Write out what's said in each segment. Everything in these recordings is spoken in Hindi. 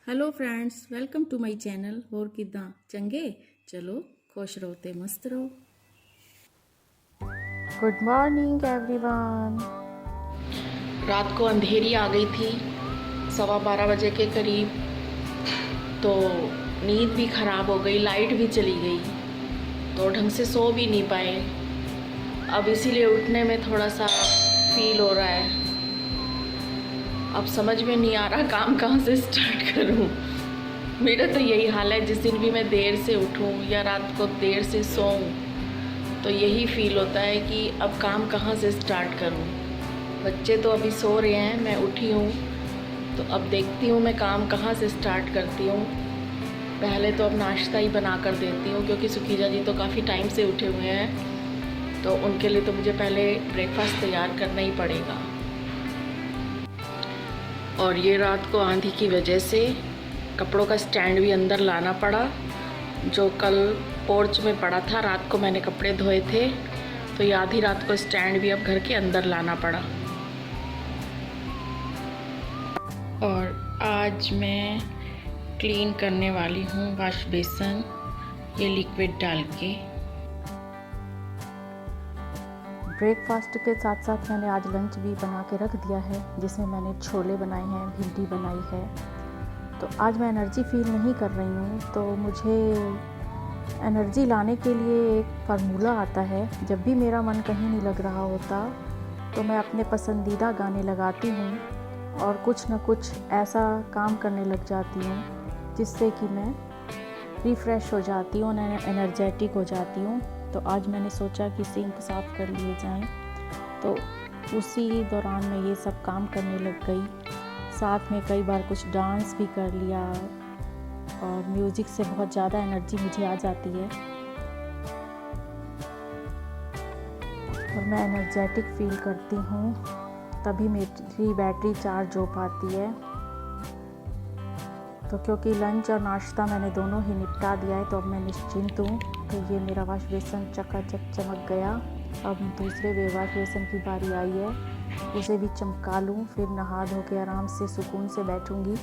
Hello friends, welcome to my channel. और किदा चंगे? चलो खुश रहो ते मस्त रहो। Good morning everyone. रात को अंधेरी आ गई थी 12:15 बजे के करीब, तो नींद भी ख़राब हो गई, लाइट भी चली गई, तो ढंग से सो भी नहीं पाए। अब इसीलिए उठने में थोड़ा सा फील हो रहा है। अब समझ में नहीं आ रहा काम कहाँ से स्टार्ट करूँ। मेरा तो यही हाल है, जिस दिन भी मैं देर से उठूँ या रात को देर से सोऊं तो यही फील होता है कि अब काम कहाँ से स्टार्ट करूँ। बच्चे तो अभी सो रहे हैं, मैं उठी हूँ, तो अब देखती हूँ मैं काम कहाँ से स्टार्ट करती हूँ। पहले तो अब नाश्ता ही बना कर देती हूँ, क्योंकि सुखीजा जी तो काफ़ी टाइम से उठे हुए हैं, तो उनके लिए तो मुझे पहले ब्रेकफास्ट तैयार करना ही पड़ेगा। और ये रात को आंधी की वजह से कपड़ों का स्टैंड भी अंदर लाना पड़ा, जो कल पोर्च में पड़ा था। रात को मैंने कपड़े धोए थे, तो ये आधी रात को स्टैंड भी अब घर के अंदर लाना पड़ा। और आज मैं क्लीन करने वाली हूँ वॉश बेसन, ये लिक्विड डाल के। ब्रेकफास्ट के साथ साथ मैंने आज लंच भी बना के रख दिया है, जिसमें मैंने छोले बनाए हैं, भिंडी बनाई है। तो आज मैं एनर्जी फील नहीं कर रही हूँ, तो मुझे एनर्जी लाने के लिए एक फार्मूला आता है। जब भी मेरा मन कहीं नहीं लग रहा होता तो मैं अपने पसंदीदा गाने लगाती हूँ और कुछ न कुछ ऐसा काम करने लग जाती हूँ जिससे कि मैं रिफ़्रेश हो जाती हूँ, एनर्जेटिक हो जाती हूँ। तो आज मैंने सोचा कि सिंक साफ़ कर लिए जाएं, तो उसी दौरान मैं ये सब काम करने लग गई। साथ में कई बार कुछ डांस भी कर लिया, और म्यूज़िक से बहुत ज़्यादा एनर्जी मुझे आ जाती है और मैं एनर्जेटिक फील करती हूँ। तभी मेरी बैटरी चार्ज हो पाती है। तो क्योंकि लंच और नाश्ता मैंने दोनों ही निपटा दिया है, तो अब मैं निश्चिंत हूँ। तो ये मेरा वॉश बेसन चकाचक चमक गया। अब दूसरे वॉश बेसन की बारी आई है, उसे भी चमका लूँ, फिर नहा धो के आराम से सुकून से बैठूँगी।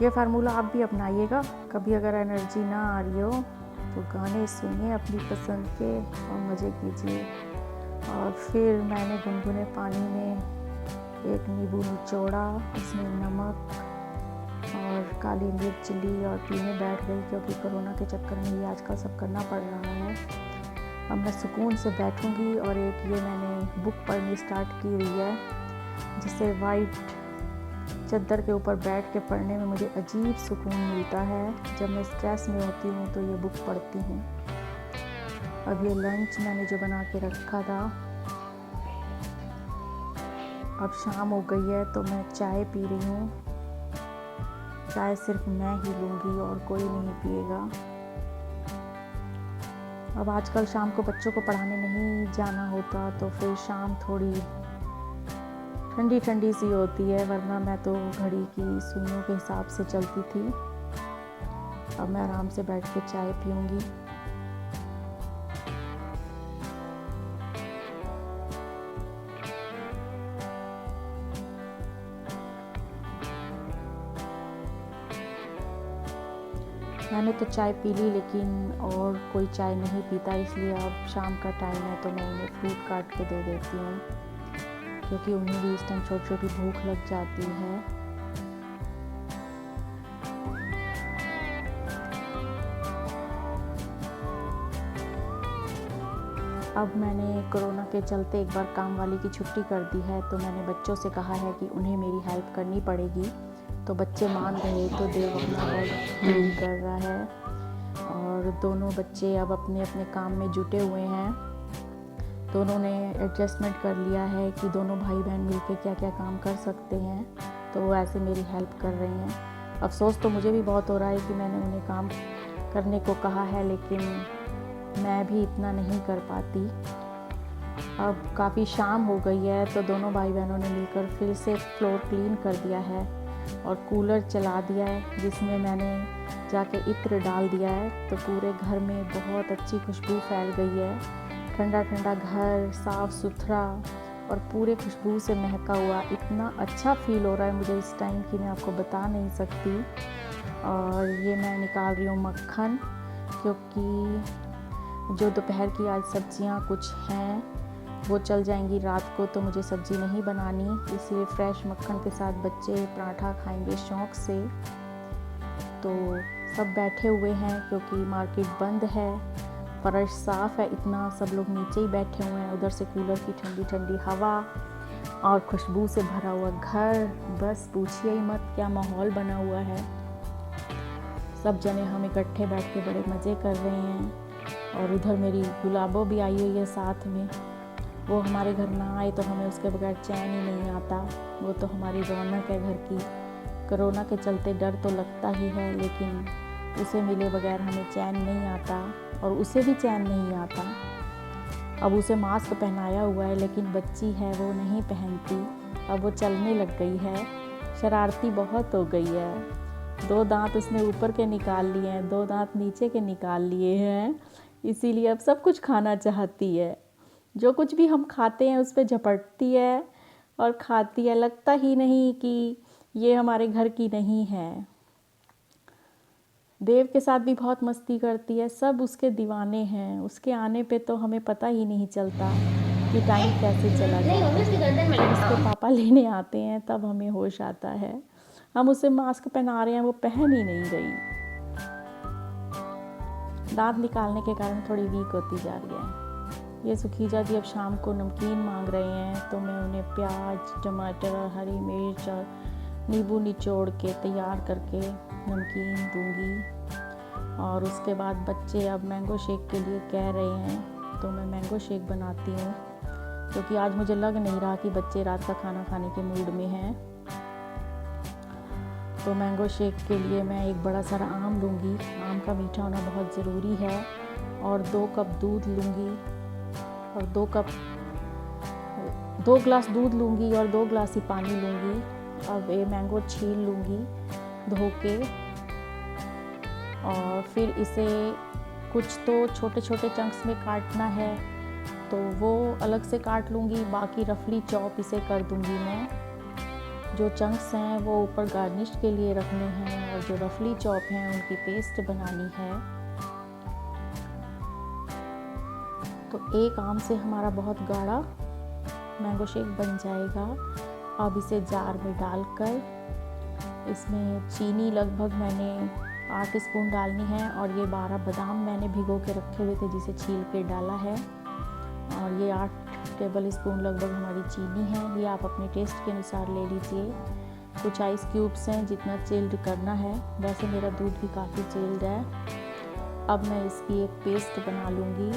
ये फार्मूला आप भी अपनाइएगा। कभी अगर एनर्जी ना आ रही हो तो गाने सुनिए अपनी पसंद के और मज़े कीजिए। और फिर मैंने गुनगुने पानी में एक नींबू निचोड़ा, उसमें नमक और काली मिर्च ली और पीने बैठ गई, क्योंकि कोरोना के चक्कर में ये आजकल सब करना पड़ रहा है। अब मैं सुकून से बैठूंगी। और एक ये मैंने बुक पढ़नी स्टार्ट की हुई है, जिसे वाइट चादर के ऊपर बैठ के पढ़ने में मुझे अजीब सुकून मिलता है। जब मैं स्ट्रेस में होती हूँ तो ये बुक पढ़ती हूँ। अब ये लंच मैंने जो बना के रखा था, अब शाम हो गई है, तो मैं चाय पी रही हूँ। चाय सिर्फ मैं ही लूँगी और कोई नहीं पिएगा। अब आजकल शाम को बच्चों को पढ़ाने नहीं जाना होता, तो फिर शाम थोड़ी ठंडी ठंडी सी होती है, वरना मैं तो घड़ी की सुइयों के हिसाब से चलती थी। अब मैं आराम से बैठ के चाय पीऊँगी। मैंने तो चाय पी ली, लेकिन और कोई चाय नहीं पीता, इसलिए अब शाम का टाइम है तो मैं उन्हें फ्रूट काट के दे देती हूँ, क्योंकि उन्हें भी इस टाइम छोटी छोटी भूख लग जाती है। अब मैंने कोरोना के चलते एक बार काम वाली की छुट्टी कर दी है, तो मैंने बच्चों से कहा है कि उन्हें मेरी हेल्प करनी पड़ेगी। तो बच्चे मान गए, तो देव अपना वर्क कर रहा है और दोनों बच्चे अब अपने अपने काम में जुटे हुए हैं। दोनों ने एडजस्टमेंट कर लिया है कि दोनों भाई बहन मिलकर क्या क्या काम कर सकते हैं, तो वो ऐसे मेरी हेल्प कर रहे हैं। अफसोस तो मुझे भी बहुत हो रहा है कि मैंने उन्हें काम करने को कहा है, लेकिन मैं भी इतना नहीं कर पाती। अब काफ़ी शाम हो गई है, तो दोनों भाई बहनों ने मिलकर फिर से फ्लोर क्लीन कर दिया है और कूलर चला दिया है, जिसमें मैंने जाके इत्र डाल दिया है। तो पूरे घर में बहुत अच्छी खुशबू फैल गई है, ठंडा ठंडा घर, साफ़ सुथरा और पूरे खुशबू से महका हुआ। इतना अच्छा फ़ील हो रहा है मुझे इस टाइम कि मैं आपको बता नहीं सकती। और ये मैं निकाल रही हूँ मक्खन, क्योंकि जो दोपहर की आज सब्जियाँ कुछ हैं वो चल जाएंगी रात को, तो मुझे सब्ज़ी नहीं बनानी, इसलिए फ्रेश मक्खन के साथ बच्चे पराठा खाएंगे शौक़ से। तो सब बैठे हुए हैं क्योंकि मार्केट बंद है, फर्श साफ़ है, इतना सब लोग नीचे ही बैठे हुए हैं। उधर से कूलर की ठंडी ठंडी हवा और खुशबू से भरा हुआ घर, बस पूछिए ही मत क्या माहौल बना हुआ है। सब जने हम इकट्ठे बैठ के बड़े मज़े कर रहे हैं। और उधर मेरी गुलाबो भी आई हुई है साथ में। वो हमारे घर ना आए तो हमें उसके बगैर चैन ही नहीं आता। वो तो हमारी रौनक है घर की। कोरोना के चलते डर तो लगता ही है, लेकिन उसे मिले बगैर हमें चैन नहीं आता और उसे भी चैन नहीं आता। अब उसे मास्क पहनाया हुआ है, लेकिन बच्ची है वो नहीं पहनती। अब वो चलने लग गई है, शरारती बहुत हो गई है। 2 दांत उसने ऊपर के निकाल लिए हैं, 2 दांत नीचे के निकाल लिए हैं, इसीलिए अब सब कुछ खाना चाहती है। जो कुछ भी हम खाते हैं उस पर झपटती है और खाती है। लगता ही नहीं कि ये हमारे घर की नहीं है। देव के साथ भी बहुत मस्ती करती है, सब उसके दीवाने हैं। उसके आने पे तो हमें पता ही नहीं चलता कि टाइम कैसे चला जाता है। उसके पापा लेने आते हैं तब हमें होश आता है। हम उसे मास्क पहना रहे हैं, वो पहन ही नहीं रही। दांत निकालने के कारण थोड़ी वीक होती जा रही है। ये सुखीजा जी अब शाम को नमकीन मांग रहे हैं, तो मैं उन्हें प्याज, टमाटर और हरी मिर्च और नींबू निचोड़ के तैयार करके नमकीन दूंगी। और उसके बाद बच्चे अब मैंगो शेक के लिए कह रहे हैं, तो मैं मैंगो शेक बनाती हूँ, क्योंकि आज मुझे लग नहीं रहा कि बच्चे रात का खाना खाने के मूड में हैं। तो मैंगो शेक के लिए मैं एक बड़ा सारा आम लूँगी। आम का मीठा होना बहुत ज़रूरी है। और 2 कप दूध लूँगी और 2 गिलास दूध लूँगी और 2 गिलास ही पानी लूँगी। अब ये मैंगो छील लूँगी धो के, और फिर इसे कुछ तो छोटे छोटे चंक्स में काटना है तो वो अलग से काट लूँगी, बाकी रफली चॉप इसे कर दूँगी मैं। जो चंक्स हैं वो ऊपर गार्निश के लिए रखने हैं, और जो रफली चॉप हैं उनकी पेस्ट बनानी है। तो एक आम से हमारा बहुत गाढ़ा मैंगो शेक बन जाएगा। अब इसे जार में डालकर इसमें चीनी लगभग मैंने 8 स्पून डालनी है, और ये 12 बादाम मैंने भिगो के रखे हुए थे जिसे छील के डाला है। और ये 8 टेबल स्पून लगभग हमारी चीनी है। ये आप अपने टेस्ट के अनुसार ले लीजिए। कुछ आइस क्यूब्स हैं जितना चिल्ड करना है, वैसे मेरा दूध भी काफ़ी चिल्ड है। अब मैं इसकी एक पेस्ट बना लूँगी।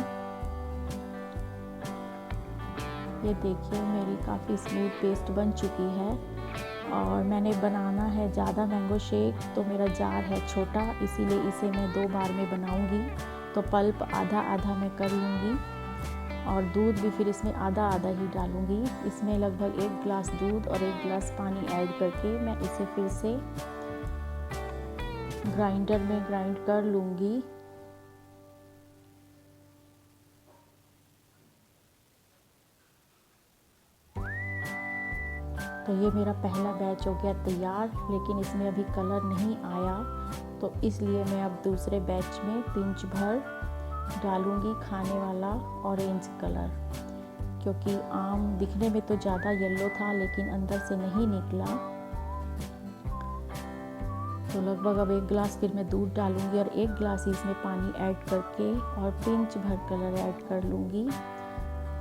ये देखिए मेरी काफ़ी स्मूथ पेस्ट बन चुकी है। और मैंने बनाना है ज़्यादा मैंगो शेक, तो मेरा जार है छोटा, इसीलिए इसे मैं 2 बार में बनाऊंगी। तो पल्प आधा आधा मैं कर लूँगी, और दूध भी फिर इसमें आधा आधा ही डालूँगी। इसमें लगभग 1 गिलास दूध और 1 गिलास पानी ऐड करके मैं इसे फिर से ग्राइंडर में ग्राइंड कर लूँगी। तो ये मेरा पहला बैच हो गया तैयार, लेकिन इसमें अभी कलर नहीं आया, तो इसलिए मैं अब दूसरे बैच में पिंच भर डालूंगी खाने वाला ऑरेंज कलर, क्योंकि आम दिखने में तो ज़्यादा येलो था लेकिन अंदर से नहीं निकला। तो लगभग अब 1 गिलास फिर मैं दूध डालूंगी और 1 गिलास इसमें पानी ऐड करके और पिंच भर कलर ऐड कर लूँगी।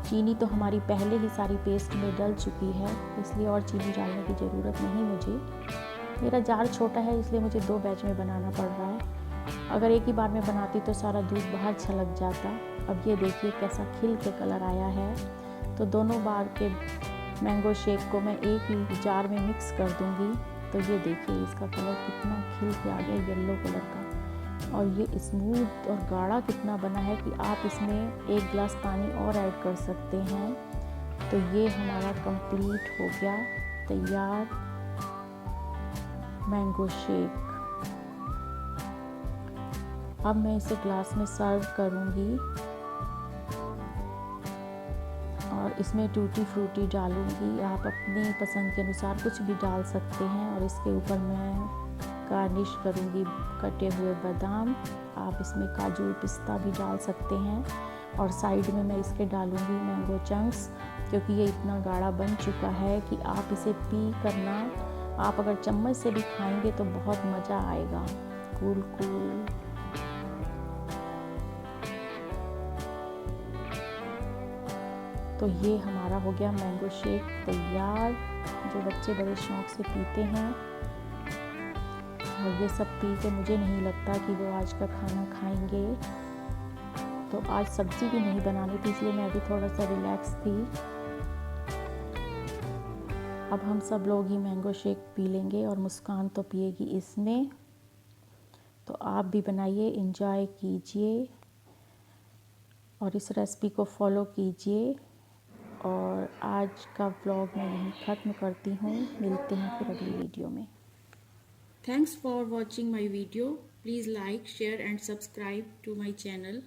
चीनी तो हमारी पहले ही सारी पेस्ट में डल चुकी है, इसलिए और चीनी डालने की ज़रूरत नहीं मुझे। मेरा जार छोटा है इसलिए मुझे 2 बैच में बनाना पड़ रहा है। अगर एक ही बार में बनाती तो सारा दूध बाहर छलक जाता। अब ये देखिए कैसा खिल के कलर आया है। तो दोनों बार के मैंगो शेक को मैं एक ही जार में मिक्स कर दूँगी। तो ये देखिए इसका कलर कितना खिल के आ गया येलो कलर का, और ये स्मूथ और गाढ़ा कितना बना है कि आप इसमें 1 गिलास पानी और ऐड कर सकते हैं। तो ये हमारा कंप्लीट हो गया तैयार मैंगो शेक। अब मैं इसे ग्लास में सर्व करूंगी, और और इसमें टूटी फ्रूटी डालूँगी। आप अपनी पसंद के अनुसार कुछ भी डाल सकते हैं। और इसके ऊपर मैं गार्निश करूँगी कटे हुए बादाम। आप इसमें काजू पिस्ता भी डाल सकते हैं। और साइड में मैं इसके डालूँगी मैंगो चंक्स, क्योंकि ये इतना गाढ़ा बन चुका है कि आप इसे पी करना, आप अगर चम्मच से भी खाएंगे तो बहुत मज़ा आएगा। Cool cool. तो ये हमारा हो गया मैंगो शेक तैयार, जो बच्चे बड़े शौक़ से पीते हैं। और ये सब पी के मुझे नहीं लगता कि वो आज का खाना खाएंगे। तो आज सब्ज़ी भी नहीं बनानी थी, इसलिए मैं अभी थोड़ा सा रिलैक्स थी। अब हम सब लोग ही मैंगो शेक पी लेंगे और मुस्कान तो पिएगी इसमें। तो आप भी बनाइए, एंजॉय कीजिए और इस रेसिपी को फॉलो कीजिए। और आज का व्लॉग मैं यहीं ख़त्म करती हूँ। मिलते हैं फिर अगली वीडियो में। Thanks for watching my video. Please like, share and subscribe to my channel.